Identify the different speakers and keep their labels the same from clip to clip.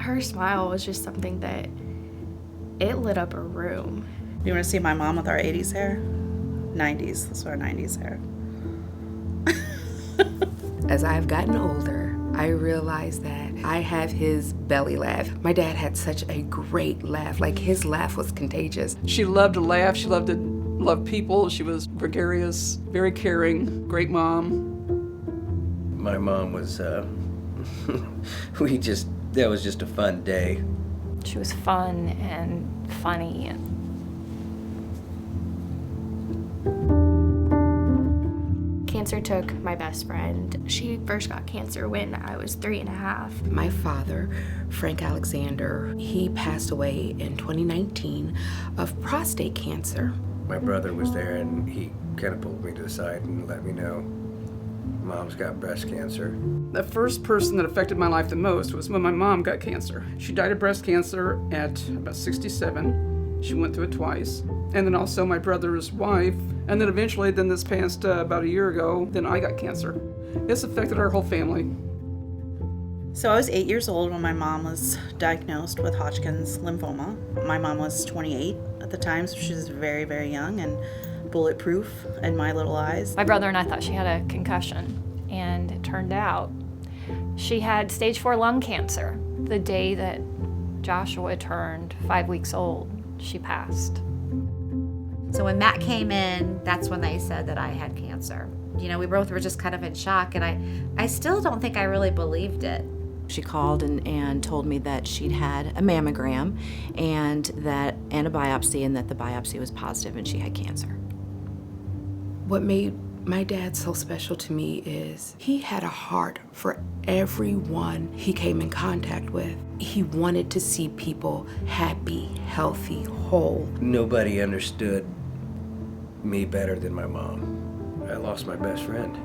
Speaker 1: Her smile was just something that it lit up a room.
Speaker 2: You want to see my mom with our 80s hair? 90s. This is our 90s hair.
Speaker 3: As I've gotten older, I realize that I have his belly laugh. My dad had such a great laugh. Like, his laugh was contagious.
Speaker 4: She loved to laugh. She loved to love people. She was gregarious, very caring, great mom.
Speaker 5: My mom was, that was just a fun day.
Speaker 6: She was fun and funny.
Speaker 1: Cancer took my best friend. She first got cancer when I was 3.5.
Speaker 3: My father, Frank Alexander, he passed away in 2019 of prostate cancer.
Speaker 5: My brother was there and he kind of pulled me to the side and let me know Mom's got breast cancer.
Speaker 4: The first person that affected my life the most was when my mom got cancer. She died of breast cancer at about 67. She went through it twice. And then also my brother's wife. And then eventually, this past about a year ago, then I got cancer. It's affected our whole family.
Speaker 2: So I was 8 years old when my mom was diagnosed with Hodgkin's lymphoma. My mom was 28 at the time, so she was very, very young and bulletproof in my little eyes.
Speaker 6: My brother and I thought she had a concussion, and it turned out she had stage 4 lung cancer. The day that Joshua turned 5 weeks old, she passed.
Speaker 7: So when Matt came in, that's when they said that I had cancer. You know, we both were just kind of in shock, and I still don't think I really believed it.
Speaker 8: She called and told me that she'd had a mammogram and a biopsy, and that the biopsy was positive and she had cancer.
Speaker 3: What made my dad so special to me is he had a heart for everyone he came in contact with. He wanted to see people happy, healthy, whole.
Speaker 5: Nobody understood me better than my mom. I lost my best friend.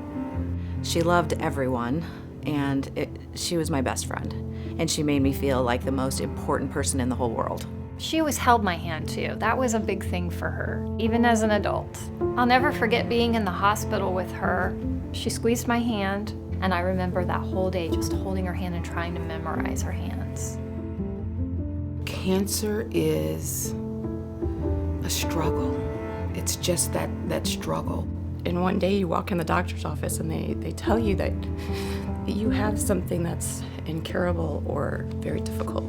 Speaker 8: She loved everyone, and she was my best friend. And she made me feel like the most important person in the whole world.
Speaker 6: She always held my hand too. That was a big thing for her, even as an adult. I'll never forget being in the hospital with her. She squeezed my hand, and I remember that whole day just holding her hand and trying to memorize her hands.
Speaker 3: Cancer is a struggle. It's just that struggle.
Speaker 9: And one day you walk in the doctor's office and they tell you that you have something that's incurable or very difficult.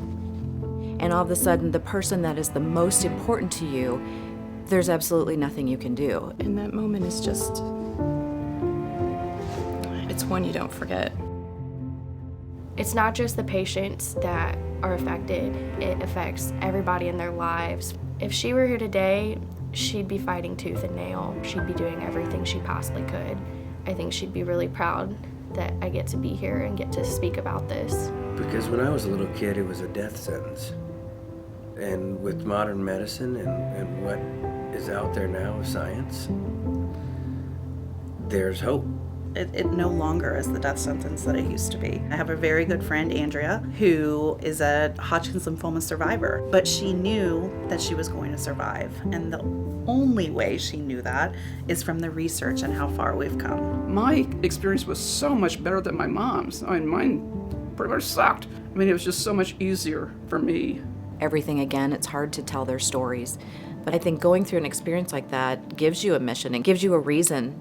Speaker 8: And all of a sudden, the person that is the most important to you, there's absolutely nothing you can do.
Speaker 9: And that moment is just, it's one you don't forget.
Speaker 1: It's not just the patients that are affected, it affects everybody in their lives. If she were here today, she'd be fighting tooth and nail. She'd be doing everything she possibly could. I think she'd be really proud that I get to be here and get to speak about this.
Speaker 5: Because when I was a little kid, it was a death sentence. And with modern medicine and what is out there now with science, there's hope.
Speaker 2: It no longer is the death sentence that it used to be. I have a very good friend, Andrea, who is a Hodgkin's lymphoma survivor, but she knew that she was going to survive. And the only way she knew that is from the research and how far we've come.
Speaker 4: My experience was so much better than my mom's. I mean, mine pretty much sucked. I mean, it was just so much easier for me.
Speaker 8: Everything, again, it's hard to tell their stories. But I think going through an experience like that gives you a mission and gives you a reason.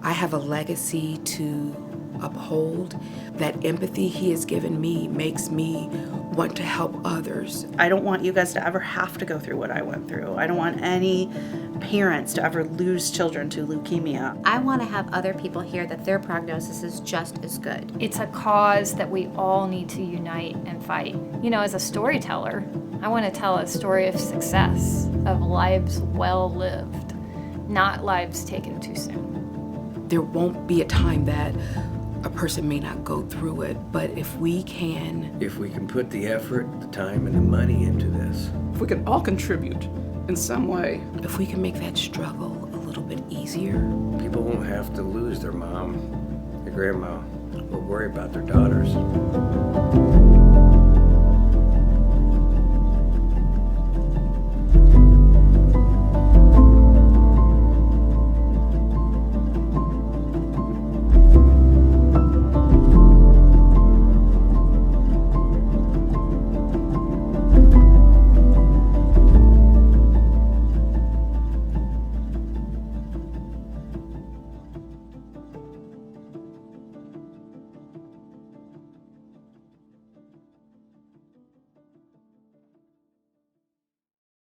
Speaker 3: I have a legacy to uphold. That empathy he has given me makes me want to help others.
Speaker 2: I don't want you guys to ever have to go through what I went through. I don't want any parents to ever lose children to leukemia.
Speaker 7: I want to have other people hear that their prognosis is just as good.
Speaker 6: It's a cause that we all need to unite and fight. You know, as a storyteller, I want to tell a story of success, of lives well lived, not lives taken too soon.
Speaker 3: There won't be a time that a person may not go through it, but if we can
Speaker 5: put the effort, the time, and the money into this.
Speaker 4: If we can all contribute in some way.
Speaker 3: If we can make that struggle a little bit easier.
Speaker 5: People won't have to lose their mom, their grandma, or worry about their daughters.